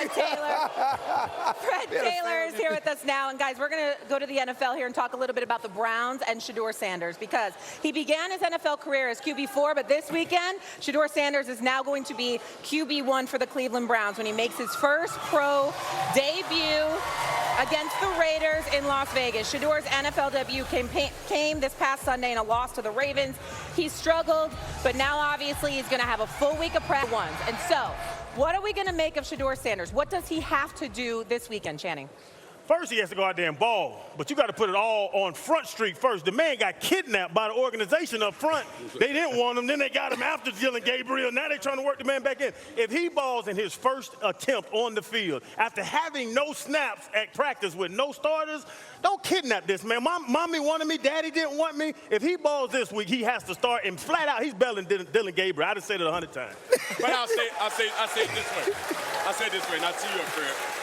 Fred Taylor. Fred Taylor is here with us now. And guys, we're going to go to the NFL here and talk a little bit about the Browns and Shedeur Sanders, because he began his NFL career as QB4, but this weekend, Shedeur Sanders is now going to be QB1 for the Cleveland Browns when he makes his first pro debut against the Raiders in Las Vegas. Shedeur's NFL debut came this past Sunday in a loss to the Ravens. He struggled, but now obviously he's going to have a full week of prep ones. And so, what are we going to make of Shedeur Sanders? What does he have to do this weekend, Channing? First, he has to go out there and ball, but you got to put it all on Front Street first. The man got kidnapped by the organization up front. They didn't want him, then they got him after Dylan Gabriel. Now they're trying to work the man back in. If he balls in his first attempt on the field, after having no snaps at practice with no starters, don't kidnap this man. Mommy wanted me, daddy didn't want me. If he balls this week, he has to start, and flat out, he's better than Dylan Gabriel. I done said it 100 times. But I'll say it this way. I'll say it this way, not to you, Fred.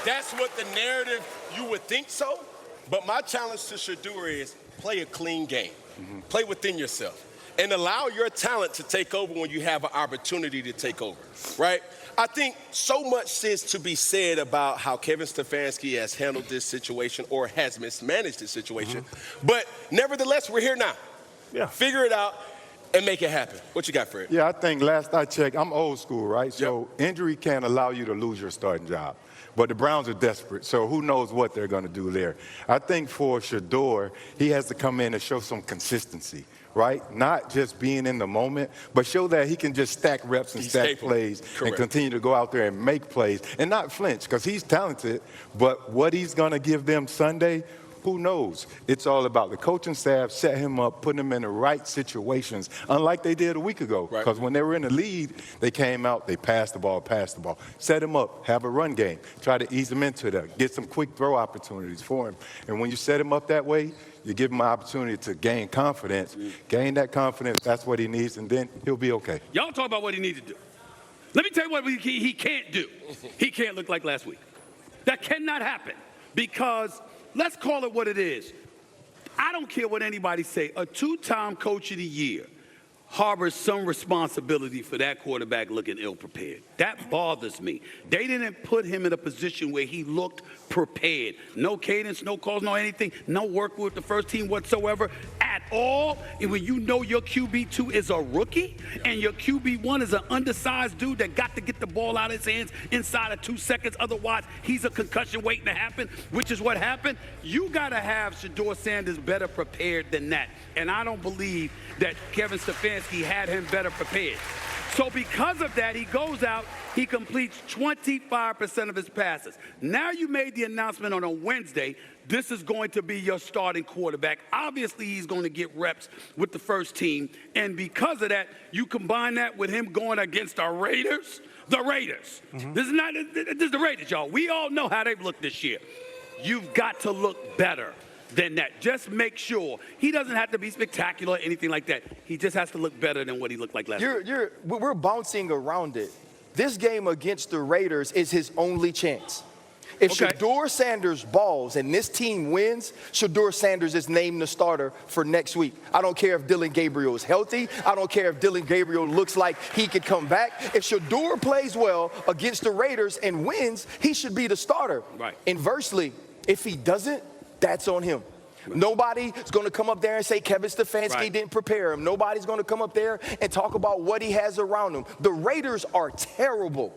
That's what the narrative, you would think so, but my challenge to Shedeur is play a clean game. Play within yourself and allow your talent to take over when you have an opportunity to take over, right? I think so much is to be said about how Kevin Stefanski has handled this situation or has mismanaged this situation, but nevertheless, we're here now. Yeah. Figure it out and make it happen. What you got, Fred? Yeah, I think last I checked, I'm old school, right? So injury can't allow you to lose your starting job. But the Browns are desperate, so who knows what they're going to do there. I think for Shedeur, he has to come in and show some consistency, right? Not just being in the moment, but show that he can just stack reps and stack plays and continue to go out there and make plays and not flinch, because he's talented. But what he's going to give them Sunday, who knows? It's all about the coaching staff, set him up, putting him in the right situations, unlike they did a week ago. Because when they were in the lead, they came out, they passed the ball. Set him up, have a run game, try to ease him into that, get some quick throw opportunities for him. And when you set him up that way, you give him an opportunity to gain confidence. Gain that confidence, that's what he needs, and then he'll be okay. Y'all talk about what he needs to do. Let me tell you what he can't do. He can't look like last week. That cannot happen, because let's call it what it is. I don't care what anybody say. A two-time coach of the year harbors some responsibility for that quarterback looking ill-prepared. That bothers me. They didn't put him in a position where he looked prepared. No cadence, no calls, no anything, no work with the first team whatsoever at all. And when you know your QB2 is a rookie and your QB1 is an undersized dude that got to get the ball out of his hands inside of 2 seconds, otherwise he's a concussion waiting to happen, which is what happened. You got to have Shedeur Sanders better prepared than that. And I don't believe that Kevin Stefanski had him better prepared. So because of that, he goes out, he completes 25% of his passes. Now you made the announcement on a Wednesday, this is going to be your starting quarterback. Obviously, he's going to get reps with the first team. And because of that, you combine that with him going against the Raiders. The Raiders. This is the Raiders, y'all. We all know how they've looked this year. You've got to look better than that. Just make sure. He doesn't have to be spectacular or anything like that. He just has to look better than what he looked like last year. We're bouncing around it. This game against the Raiders is his only chance. If Shedeur Sanders balls and this team wins, Shedeur Sanders is named the starter for next week. I don't care if Dylan Gabriel is healthy. I don't care if Dylan Gabriel looks like he could come back. If Shedeur plays well against the Raiders and wins, he should be the starter. Inversely, if he doesn't, that's on him. Nobody's going to come up there and say Kevin Stefanski didn't prepare him. Nobody's going to come up there and talk about what he has around him. The Raiders are terrible.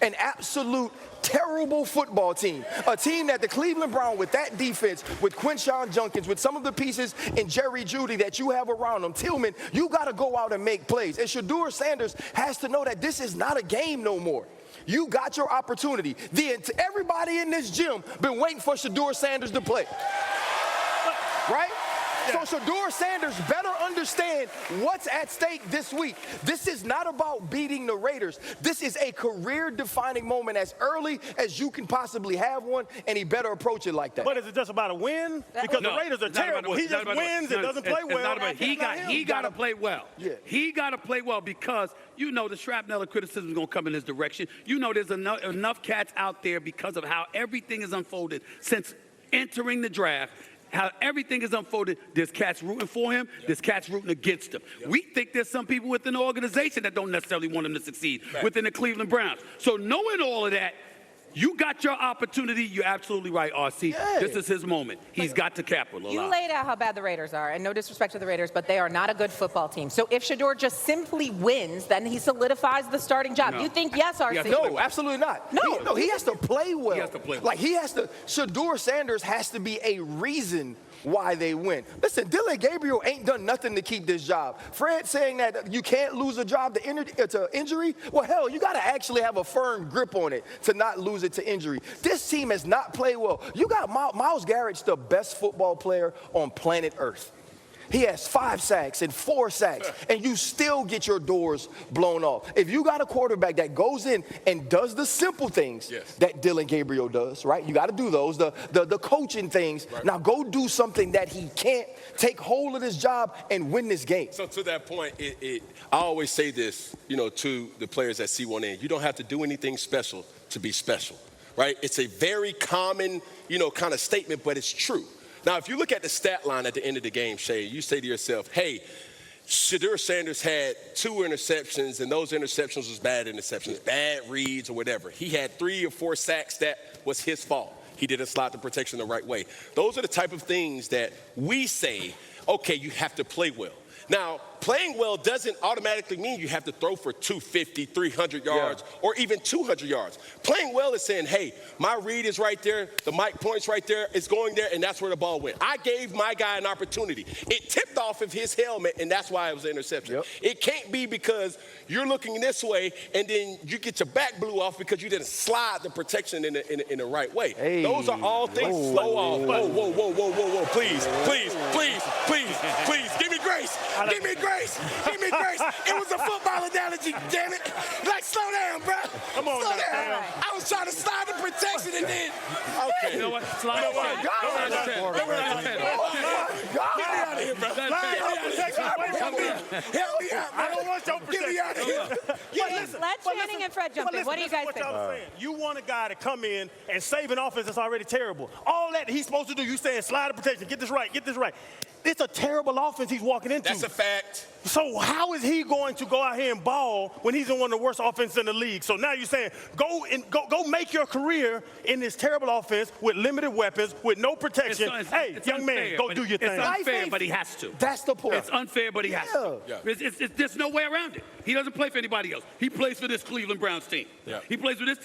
An absolute terrible football team. A team that the Cleveland Browns, with that defense, with Quinshon Judkins, with some of the pieces in Jerry Jeudy that you have around them, Tillman, you got to go out and make plays. And Shedeur Sanders has to know that this is not a game no more. You got your opportunity. Everybody in this gym been waiting for Shedeur Sanders to play. Right? So Shedeur Sanders better understand what's at stake this week. This is not about beating the Raiders. This is a career-defining moment as early as you can possibly have one, and he better approach it like that. But is it just about a win? Because the Raiders are terrible. He just wins and doesn't play well. He got to play well. He got to play well, because you know the shrapnel of criticism is going to come in his direction. You know there's enough cats out there because of how everything is unfolded since entering the draft. How everything is unfolded, there's cats rooting for him, there's cats rooting against him. We think there's some people within the organization that don't necessarily want him to succeed within the Cleveland Browns. So knowing all of that, You got your opportunity. You're absolutely right, RC. Yeah. This is his moment. He's got to capitalize. You laid out how bad the Raiders are, and no disrespect to the Raiders, but they are not a good football team. So if Shedeur just simply wins, then he solidifies the starting job. No. You think yes, RC? No, absolutely not. No. He has to play well. He has to play well. Like, Shedeur Sanders has to be a reason why they win. Listen, Dylan Gabriel ain't done nothing to keep this job. Fred saying that you can't lose a job to injury, well, hell, you got to actually have a firm grip on it to not lose it to injury. This team has not played well. You got Myles Garrett's the best football player on planet Earth. He has 5 sacks and 4 sacks, and you still get your doors blown off. If you got a quarterback that goes in and does the simple things that Dylan Gabriel does, right? You got to do those, the coaching things. Right. Now go do something that he can't. Take hold of this job and win this game. So to that point, I always say this, to the players that see one end. You don't have to do anything special to be special, right? It's a very common, kind of statement, but it's true. Now, if you look at the stat line at the end of the game, Shay, you say to yourself, hey, Shedeur Sanders had 2 interceptions, and those interceptions was bad interceptions, bad reads or whatever. He had 3 or 4 sacks that was his fault. He didn't slide the protection the right way. Those are the type of things that we say, okay, you have to play well. Now, playing well doesn't automatically mean you have to throw for 250, 300 yards, or even 200 yards. Playing well is saying, hey, my read is right there, the mic point's right there, it's going there, and that's where the ball went. I gave my guy an opportunity. It tipped off of his helmet, and that's why it was an interception. Yep. It can't be because you're looking this way, and then you get your back blew off because you didn't slide the protection in the right way. Hey. Those are all things. Slow off. Whoa. Please. Give me grace. Give me grace. It was a football analogy, damn it. Like, slow down, bro. Come on, slow down. I was trying to slide the protection and then. Okay. You know what? Slide the Get me out of here, bro. Help me out, bro. I don't want your protection. Get me out of here. Let Channing and Fred jump in. What do you guys think? You want a guy to come in and save an offense that's already terrible. All that he's supposed to do, you saying slide the protection, get this right. It's a terrible offense he's walking into. That's a fact. So how is he going to go out here and ball when he's in one of the worst offenses in the league? So now you're saying go make your career in this terrible offense with limited weapons, with no protection. It's young man, go do your thing. It's unfair, but he has to. That's the point. It's unfair, but he has to. Yeah. There's no way around it. He doesn't play for anybody else. He plays for this Cleveland Browns team. Yeah. He plays for this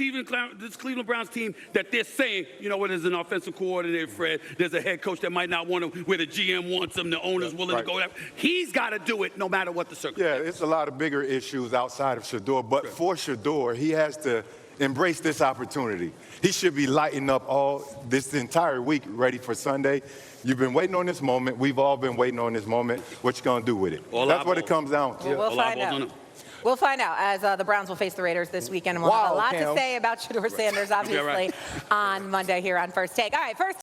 Cleveland Browns team that they're saying, there's an offensive coordinator, Fred. There's a head coach that might not want him, where the GM wants him, the owner's willing to go there. He's got to do it no matter what the circumstances. Yeah, it's a lot of bigger issues outside of Shedeur, but for Shedeur, he has to embrace this opportunity. He should be lighting up this entire week ready for Sunday. You've been waiting on this moment. We've all been waiting on this moment. What you going to do with it? That's what it comes down to. We'll find out. We'll find out as the Browns will face the Raiders this weekend, and we'll have a lot to say about Shedeur Sanders, obviously, on Monday here on First Take. All right, first.